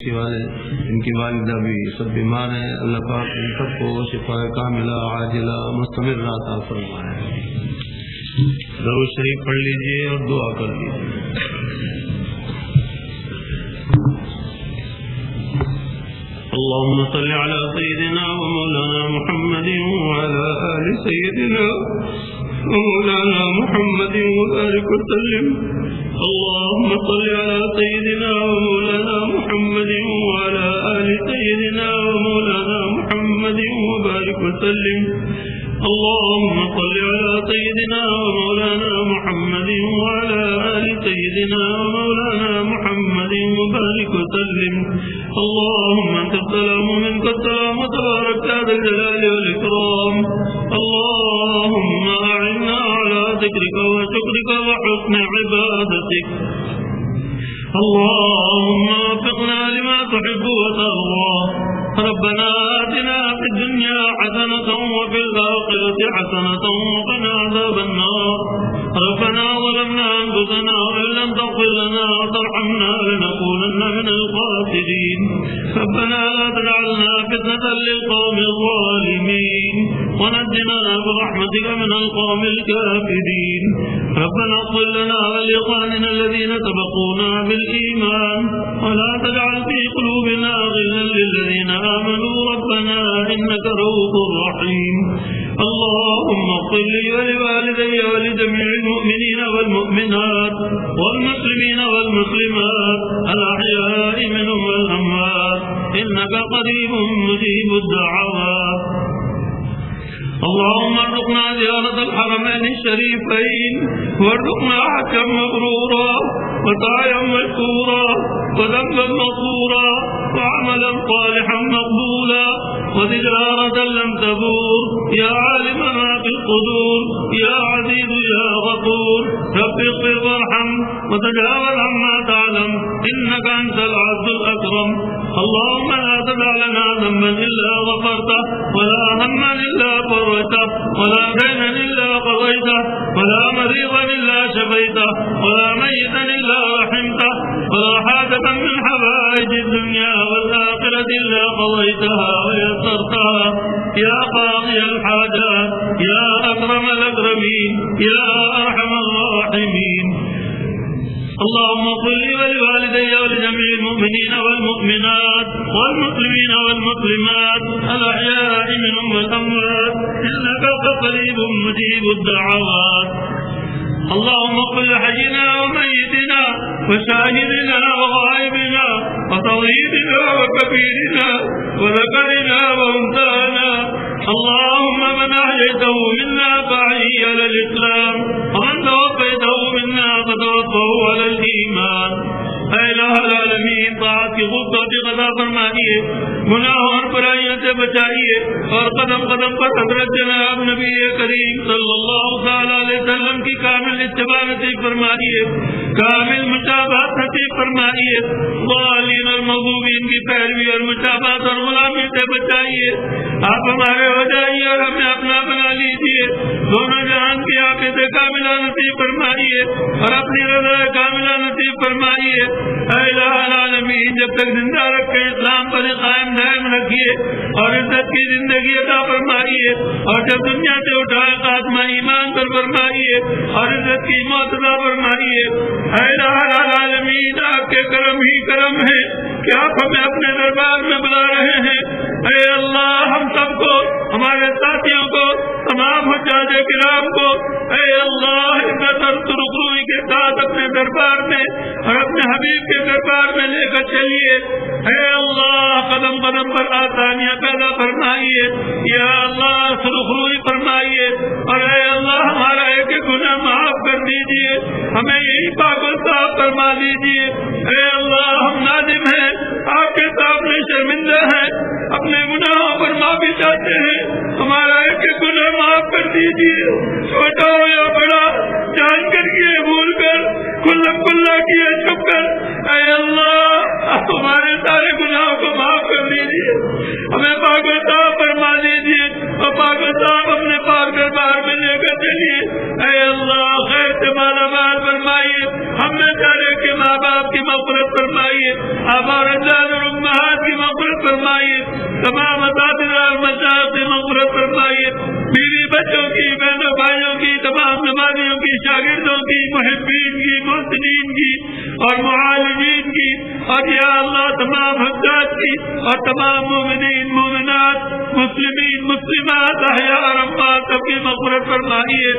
ان کی والدہ بھی سب بیمار ہیں، اللہ پاک ان سب کو شفا کاملہ عاجلہ مستمرہ عطا فرمائے۔ درود شریف پڑھ لیجئے اور دعا کر لیجئے۔ اللهم صل على سيدنا ومولانا محمد وعلى آل سيدنا ومولانا محمد وبارك وسلم۔ اللهم صل على سيدنا ومولانا محمد وعلى آل سيدنا ومولانا محمد وبارك وسلم۔ اللهم صل على سيدنا ومولانا محمد وعلى آل سيدنا ومولانا محمد وبارك وسلم۔ اللهم انت السلام ومنك السلام تبارك يا ذا الجلال والإكرام۔ اللهم أعنا على ذكرك وشكرك وحسن عبادتك۔ اللهم وفقنا لما تحب وترضى۔ ربنا آتنا في الدنيا حسنة وفي الآخرة حسنة وقنا عذاب النار۔ ربنا ظلمنا أنفسنا وإن لم تغفر لنا وترحمنا لنكونن من الخاسرين۔ ربنا لا تجعلنا فتنة للقوم الظالمين ونجنا برحمتك من القوم الكافرين۔ ربنا اغفر لنا ولإخواننا الذين سبقونا بالإيمان ولا تجعل في قلوبنا غلا للذين آمنوا ربنا إنك رؤوف رحيم۔ اللهم اغفر لي ولوالدي ولجميع المؤمنين والمؤمنات والمسلمين والمسلمات الأحياء منهم والأموات إنك قريب مجيب الدعوات۔ اللهم ارزقنا زيارة الحرمين الشريفين وارزقنا حجا مبرورا وسعيا مشكورا وذنبا مغفورا وعملا صالحا مقبولا وتجارة لم تبور يا عالم ما في الصدور يا عزيز يا غفور۔ رب اغفر وارحم وتجاوز عما تعلم إنك أنت العز الأكرم۔ اللهم لا تدع لنا ذنبا إلا غفرته ولا هما إلا فرجته ولا دينا إلا قضيته ولا مريضا إلا شفيته ولا ميتا إلا رحمته ولا حاجة من حوائج الدنيا والآخرة إلا قضيتها ويسرتها يا قاضي الحاجات يا أكرم الأكرمين يا أرحم الراحمين۔ اللهم اغفر لي ولوالدي ولجميع المؤمنين والمؤمنات والمسلمين والمسلمات الأحياء منهم والأموات إنك قريب مجيب الدعوات۔ اللهم اغفر لحينا وميتنا وشاهدنا وغائبنا وصغيرنا وكبيرنا وذكرنا وأنثانا۔ اللهم من أحييته منا فأحيه على الإسلام ومن توفيته منا فتوفه على الإيمان۔ اے الہ العالمین، طاعت کی خوبصورتی عطا فرمائیے، گناہوں اور برائیوں سے بچائیے اور قدم قدم پر حضرت جناب نبی کریم صلی اللہ تعالی علیہ وسلم کی کامل اتباع نصیب فرمائیے، کامل متابعت نصیب فرمائیے، ضالین اور مغضوبین کی پیروی اور متابعت اور غلامی سے بچائیے۔ آپ ہمارے ہو جائیے اور ہمیں اپنا بنا لیجیے، دونوں جہان کی عافیت کاملہ نصیب فرمائیے اور اپنی رضا کاملہ نصیب فرمائیے۔ اے الہ العالمین، جب تک زندہ رکھے اسلام پر قائم دائم رکھیے اور عزت کی زندگی عطا فرمائیے، اور جب دنیا سے اٹھائے خاتمہ ایمان پر فرمائیے اور عزت کی موت عطا فرمائیے۔ اے الہ العالمین، آپ کے کرم ہی کرم ہے کہ آپ ہمیں اپنے دربار میں بلا رہے ہیں۔ اے اللہ، ہم سب کو، ہمارے ساتھیوں کو، تمام حجاج کرام کو اے اللہ عزت اور سرخروئی کے ساتھ اپنے دربار میں اور اپنے حبیب کے دربار میں لے کر چلیے۔ اے اللہ، قدم قدم پر آسانیاں پیدا فرمائیے، یا اللہ سرخروئی فرمائیے، اور اے اللہ ہمارا ایک گناہ معاف کر دیجیے، ہمیں یہی پاک و صاف فرما دیجیے۔ اے اللہ، ہم نادم ہیں، آپ کے سامنے شرمندہ ہیں، اپنے گناہوں پر معافی چاہتے ہیں، ہمارا ایک گناہ معاف کر دیجیے، چھوٹا ہو یا بڑا، جان کر کیے بھول کر، کھلا کیے چھپ کر۔ اے اللہ، آپ ہمارے سارے گناہوں کو معاف کر دیجیے، ہمیں پاک و صاف فرما دیجیے اور پاک و صاف اپنے پاک دربار میں لے کر چلیے۔ اے اللہ، خیر سے مالا مال فرمائیے، ہم نے سارے کے ماں باپ کی مغفرت فرمائیے، آپ اور مغفرت فرمائیے، تمام اساتذہ اور مشائخ کی مغفرت فرمائیے، بیوی بچوں کی، بہنوں بھائیوں کی، تمام نمازیوں کی، شاگردوں کی، محبین کی، محسنین کی اور معالجین کی، اور یا اللہ تمام حجاج کی اور تمام مومنین مومنات، مسلمین مسلمات، احیاء اور اموات سب کی مغفرت فرمائیے۔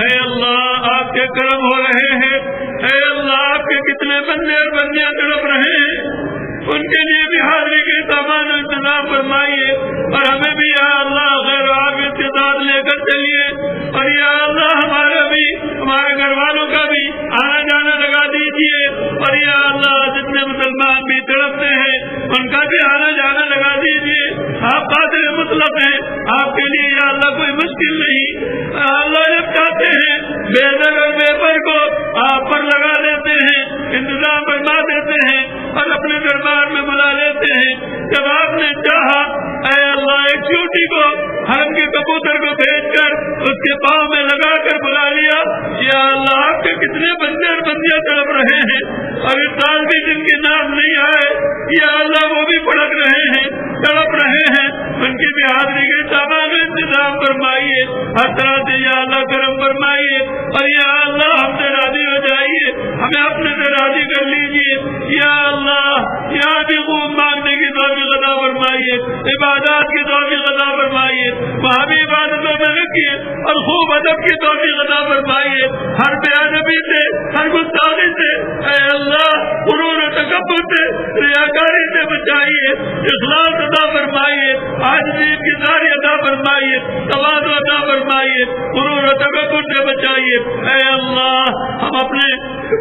اے اللہ آپ کے کرم ہو رہے ہیں، اے اللہ آپ کے کتنے بندے اور بندیاں تڑپ رہے ہیں، ان کے لیے بھی حاضری کے سامان انتظام فرمائیے، اور ہمیں بھی یا اللہ خیر عافیت کے ساتھ لے کر چلیے، اور یا اللہ ہمارا بھی ہمارے گھر والوں کا بھی آنا جانا لگا دیجیے، اور یا اللہ جتنے مسلمان بھی تڑپتے ہیں ان کا بھی آنا جانا لگا دیجیے۔ آپ قادر مطلق ہیں، آپ کے لیے یا اللہ کوئی مشکل نہیں، اللہ جب چاہتے ہیں بے در اور بے پر کو آپ پر لگا دیتے ہیں، انتظام فرما دیتے ہیں اور اپنے دربار میں بلا لیتے ہیں۔ جب آپ نے چاہا اے اللہ ایک چوٹی کو حرم کے کبوتر کو بھیج کر اس کے پاؤں میں لگا کر بلا لیا، یا اللہ آپ کے کتنے بندے اور بندیاں تڑپ رہے ہیں، اور اس سال بھی جن کے نام نہیں آئے یا اللہ وہ بھی پڑک رہے ہیں، تڑپ رہے ہیں، ان کی بھی حاضری کے سامان انتظام فرمائیے، ہر طرح سے یا اللہ کرم فرمائیے، اور یا اللہ ہم سے راضی ہو جائیے، ہمیں اپنے سے راضی کر لیجیے، یا اللہ یہاں بھی خوب مانگنے کی توفیق عطا فرمائیے، عبادات کی توفیق عطا فرمائیے، وہاں بھی عبادتوں میں رکھیے اور خوب ادب کی توفیق عطا فرمائیے، ہر بے ادبی سے، ہر گستاخی سے اے اللہ غرور و تکبر سے، ریاکاری سے بچائیے، اخلاص عطا فرمائیے، عاجزی کی داری عطا فرمائیے، تواضع عطا فرمائیے، غرور و تکبر سے بچائیے۔ اے اللہ ہم اپنے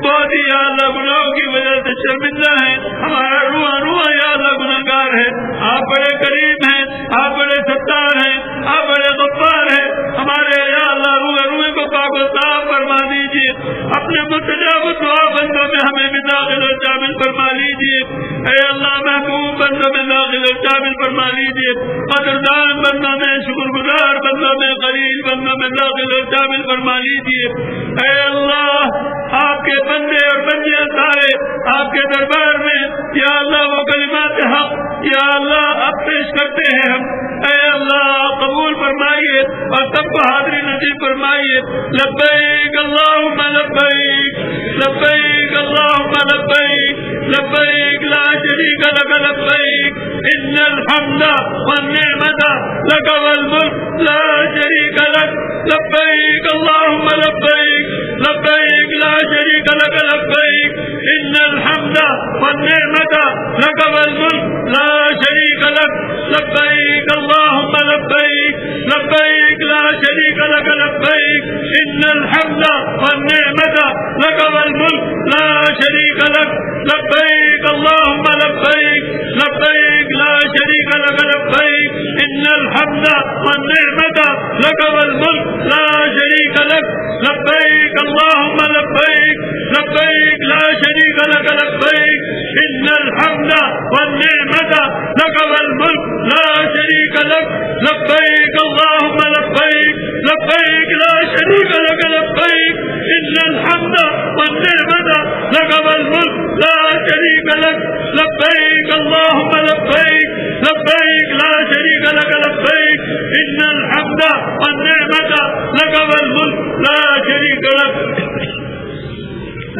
بہت ہی یا اللہ گناہوں کی وجہ سے شرمندہ ہیں، ہمارا روح یا اللہ گناہگار ہے، آپ بڑے کریم ہیں، آپ بڑے ستار ہیں، آپ بڑے غفار ہیں، ہمارے یا اللہ روح کو پاک و صاف فرما دیجیے، اپنے مستجاب دعا بندوں میں ہمیں بھی داخل اور شامل فرما لیجیے، اے اللہ محبوب بندوں میں داخل اور شامل فرما لیجیے، قدردان بندوں میں، شکر گزار بندوں میں، قلیل بندوں میں داخل اور شامل فرما لیجیے۔ اے اللہ آپ کے بندے اور بندیاں سارے آپ کے دربار میں یا اللہ وہ کلمات حق یا اللہ اب پیش کرتے ہیں ہم، اے اللہ قبول فرمائیے اور سب کو حاضری نصیب فرمائیے۔ لبیک اللہم لبیک، لبیک اللہم لبیک، لبیک لا شریک لک لبیک، ان الحمد والنعمت لک والملک لا شریک لک، لبیک اللہم لبیک، لبیک لا شریک لک لبیک، ان الحمد والنعمت لک والملک لا شریک لک، لبیک اللہم لبیک، لبیک لا شریک لک لبیک، ان الحمد والنعمت لک والملک لا شریک لک، لبیک اللہم لبیک، لبیک لا شریک لک لبیک، ان الحمد والنعمت لک والملک لا شریک لک، لبیک اللہم لبیک، لبیک لا شریک لک لبیک، ان الحمد والنعمت لک والملک لا شریک لک، لبیک اللہم لبیک، لبیک لا شریک لک لبیک، ان الحمد والنعمت لک والملک لا شریک لک، لبیک اللہم لبیک، لبیک لا شریک لک لبیک، ان الحمد والنعمت لک والملک لا شریک لک۔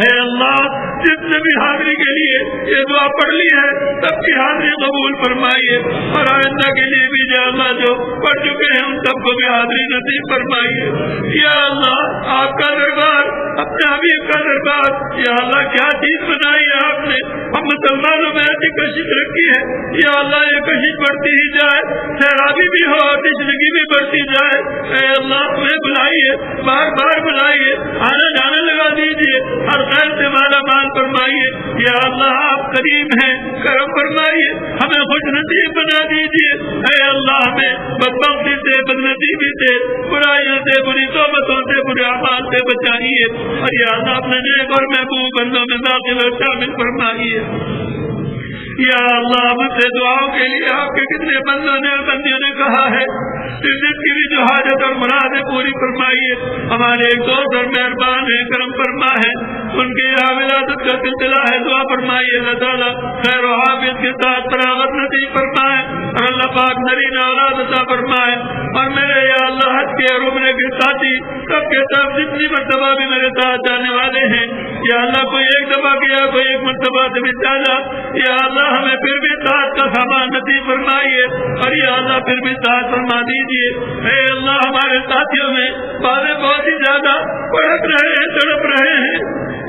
اے اللہ جس نے بھی حاضری کے لیے یہ دعا پڑھ لی ہے سب کی حاضری قبول فرمائیے، اور آئندہ کے لیے بھی یا اللہ جو پڑھ چکے ہیں ان سب کو بھی حاضری نصیب فرمائیے۔ یا اللہ آپ کا دربار، اپنے حبیب کا دربار، یا اللہ کیا چیز بنائی ہے آپ نے، ہم مسلمانوں میں ایسی کشش رکھی ہے، یا اللہ یہ کشش بڑھتی ہی جائے، سیرابی بھی ہو اور تشنگی بھی بڑھتی جائے، اے اللہ ہمیں بلائیے، بار بار بلائیے، آنا جانا لگا دیجیے، ہر خیر سے مالا مال فرمائیے، یا اللہ آپ کریم ہیں، کرم فرمائیے، ہمیں خوش نصیب بنا دیجیے، اے اللہ ہمیں بدبختی سے، بدنصیبی سے، برائیوں سے، بری صحبتوں سے، برے اعمال سے بچائیے، اور یا اللہ اپنے نیک اور محبوب بندوں میں داخل اور شامل فرمائیے۔ یا اللہ مجھ سے دعاؤں کے لیے آپ کے کتنے بندوں نے اور بندیوں نے کہا ہے، جس کی بھی جو حاجت اور مراد ہے پوری فرمائیے۔ ہمارے ایک دوست اور مہربان ہے، کرم فرما ہے، ان کے یہاں ولادت کا سلسلہ ہے، دعا فرمائیے اللہ تعالیٰ خیر و حافظ کے ساتھ فراغت نصیب فرمائے اور اللہ پاک نرین اولاد عطا فرمائے. اور میرے یا اللہ حج کے اور عمرے کے ساتھی سب کے ساتھ جتنی مرتبہ بھی میرے ساتھ جانے والے ہیں، یا اللہ کوئی ایک دفعہ کیا کوئی ایک مرتبہ سے بھی چلا، یا اللہ ہمیں پھر بھی ساتھ کا سامان نصیب فرمائیے اور یا اللہ پھر بھی ساتھ فرما دیجیے. اے اللہ ہمارے ساتھیوں میں باتیں بہت ہی زیادہ پڑک رہے ہیں، تڑپ رہے ہیں،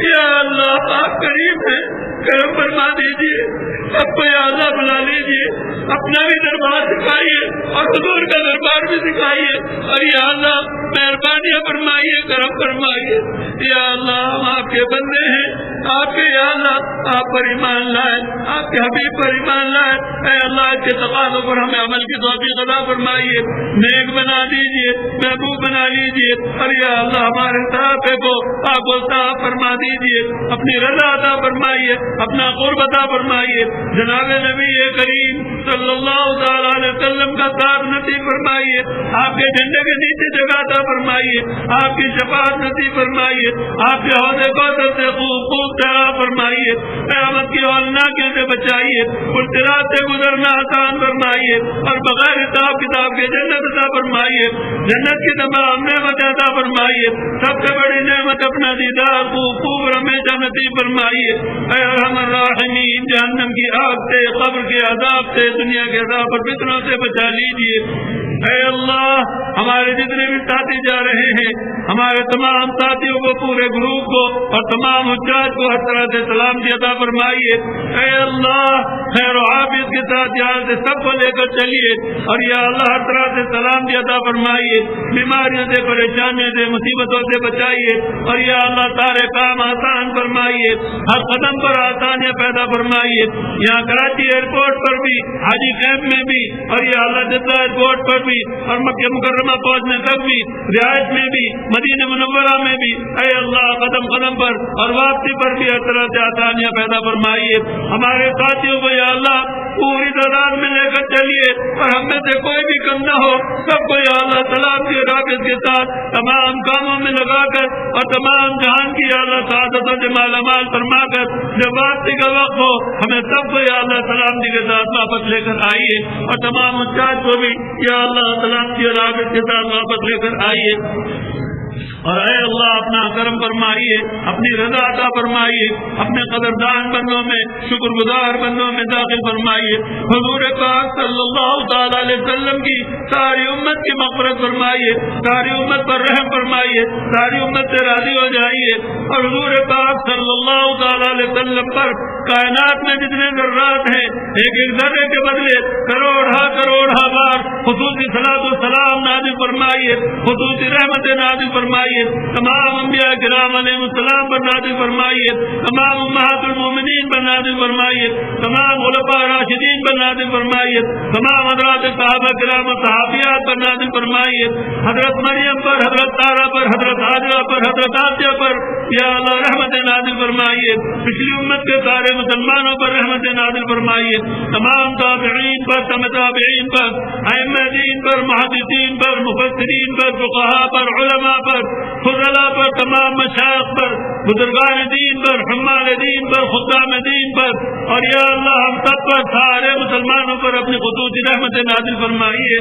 یا اللہ آپ قریب ہیں، کرم فرما دیجیے. سب کو یا اللہ بلا لیجیے، اپنا بھی دربار سکھائیے اور حضور کا دربار بھی سکھائیے اور یا اللہ مہربانیاں فرمائیے، کرم فرمائیے. یا اللہ ہم آپ کے بندے ہیں، آپ کے یا اللہ آپ پر ایمان لائے، آپ کے حبیب پر ایمان لائے. اے اللہ کے تقاضوں پر ہمیں عمل کی توفیق عطا فرمائیے، نیک بنا دیجیے، محبوب بنا لیجیے اور یا اللہ ہمارے صحابہ کو آپ کو صاف فرما دیجیے، اپنی رضا عطا فرمائیے، اپنا قرب عطا فرمائیے. جناب نبی کریم صلی اللہ تعالی علیہ وسلم کا ساتھ نصیب فرمائیے، آپ کے جھنڈے کے نیچے جگہ عطا فرمائیے، آپ کی شفاعت نصیب فرمائیے، آپ کے حوض کوثر سے خوب سیراب فرمائیے، قیامت کی ہولناکیوں سے بچائیے، صراط سے گزرنا آسان فرمائیے اور بغیر حساب کتاب کے جنت عطا فرمائیے. جنت کی تمام نعمت عطا فرمائیے، سب سے بڑی نعمت اپنا دیدار خوب ہمیشہ نصیب فرمائیے. اے ارحم الراحمین جہنم کی آگ سے، قبر کے عذاب سے، دنیا کے عذاب اور فتنوں سے بچا لیجیے. اے اللہ ہمارے جتنے بھی ساتھی جا رہے ہیں، ہمارے تمام ساتھیوں کو، پورے گروپ کو اور تمام حجاج کو ہر طرح سے سلامتی عطا فرمائیے. اے اللہ خیر و حافظ کے ساتھ یہاں سے سب کو لے کر چلیے اور یا اللہ ہر طرح سے سلامتی عطا فرمائیے، بیماریوں سے، پریشانیوں سے، مصیبتوں سے بچائیے اور یا اللہ سارے کام آسان فرمائیے، ہر قدم پر آسانیاں پیدا فرمائیے. یہاں کراچی ایئرپورٹ پر بھی، حاجی کیمپ میں بھی اور یا اللہ جدہ ایئرپورٹ پر بھی اور مکہ مکرمہ پہنچنے تک بھی، رہائش میں بھی، مدینہ منورہ میں بھی، اے اللہ قدم قدم پر اور واپسی پر بھی ہر طرح سے آسانیاں پیدا فرمائیے. ہمارے ساتھیوں کو یا اللہ پوری تعداد میں لے کر چلیے اور ہم میں سے کوئی بھی کم نہ ہو، سب کو یا اللہ سلامتی اور حافظ کے ساتھ تمام کاموں میں لگا کر اور تمام جہان کی یا اللہ سعادتوں سے مالا مال فرما کر جب واپسی کا وقت ہو ہمیں سب کو یا اللہ سلامتی کے ساتھ واپس لے کر آئیے اور تمام حجاج کو بھی یا اللہ سلامتی اور حافظ کے ساتھ واپس لے کر آئیے. اور اے اللہ اپنا کرم فرمائیے، اپنی رضا عطا فرمائیے، اپنے قدردان بندوں میں، شکر گزار بندوں میں داخل فرمائیے. حضور پاک صلی اللہ تعالی علیہ وسلم کی ساری امت کی مغفرت فرمائیے، ساری امت پر رحم فرمائیے، ساری امت سے راضی ہو جائیے. اور حضور پاک صلی اللہ تعالی علیہ وسلم پر کائنات میں جتنے ذرات ہیں، ایک ایک ذرے کے بدلے کروڑ بار خصوصی صلاۃ و سلام نازل فرمائیے، خصوصی رحمت نازل فرمائیے، تمام انبیاء کرام علیہ السلام پر نازل فرمائیے، تمام امہات المومنین پر نازل فرمائیے، تمام خلفاء راشدین پر نازل فرمائیے، تمام حضرات صحابہ کرام و صحابیات پر نازل فرمائیے، حضرت مریم پر، حضرت سارہ پر، حضرت حاجرہ پر، حضرت آسیہ پر یا اللہ رحمت نازل فرمائیے. پچھلی امت کے سارے مسلمانوں پر رحمت نازل فرمائیے، تمام تابعین پر، تابعین پر، ائمہ دین پر، محدثین پر، مفسرین پر، فقہاء پر، علماء پر، فضلاء پر، تمام مشائخ پر، بزرگان دین پر، حمال دین پر، خدام دین پر اور یا اللہ ہم سب پر، سارے مسلمانوں پر اپنی خصوصی رحمت نازل فرمائیے.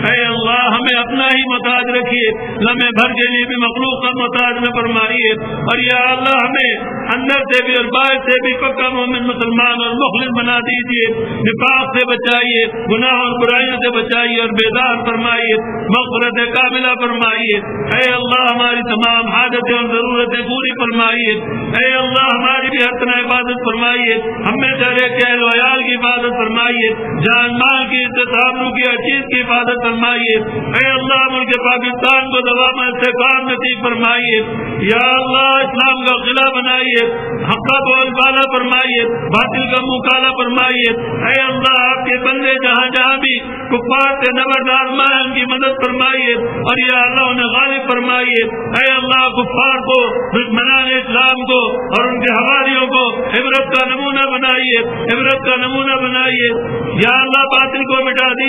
اے اللہ ہمیں اپنا ہی محتاج رکھیے، لمحے بھر کے لیے بھی مخلوق کا محتاج نہ فرمائیے. اور یا اللہ ہمیں اندر سے بھی اور باہر سے بھی پکا مومن مسلمان اور مخلص بنا دیجیے، نفاق سے بچائیے، گناہ اور برائیوں سے بچائیے اور بیدار فرمائیے، مغفرت کاملہ فرمائیے. اے اللہ ہماری تمام حاجتیں اور ضرورتیں پوری فرمائیے. اے اللہ ہماری بھی ہر طرح عبادت فرمائیے، ہمیں چہرے کے اہل و عیال کی حفاظت فرمائیے، جان مال کی عزت کی ہر چیز کی حفاظت فرمائیے. اے اللہ ملک پاکستان کو دوام استحکام نصیب فرمائیے. یا اللہ اسلام کا قلعہ بنائیے، حق کا بول بالا فرمائیے، باطل کا منہ کالا فرمائیے. اے اللہ آپ کے بندے جہاں جہاں بھی کفار سے نبردار مائیں ان کی مدد فرمائیے اور یا اللہ انہیں غالب فرمائیے. اے اللہ کفار کو، دشمنان اسلام کو اور ان کے حواریوں کو عبرت کا نمونہ بنائیے، عبرت کا نمونہ بنائیے. یا اللہ باطل کو مٹا دیجیے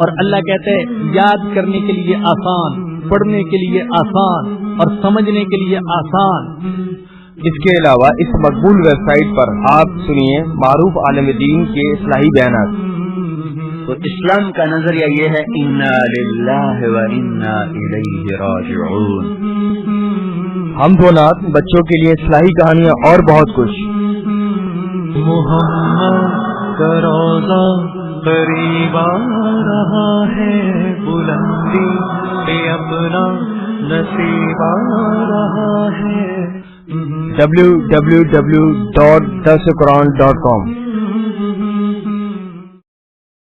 اور اللہ کہتے ہیں یاد کرنے کے لیے آسان، پڑھنے کے لیے آسان اور سمجھنے کے لیے آسان۔ اس کے علاوہ اس مقبول ویب سائٹ پر آپ سنیے معروف عالم دین کے اصلاحی بیانات۔ تو اسلام کا نظریہ یہ ہے انا للہ و انا الیہ راجعون۔ حمد و نعت، بچوں کے لیے اصلاحی کہانیاں اور بہت کچھ۔ محمد کا روضہ قریب آ رہا ہے، بلندی پہ اپنا نصیب آ رہا ہے۔ www.darsulquran.com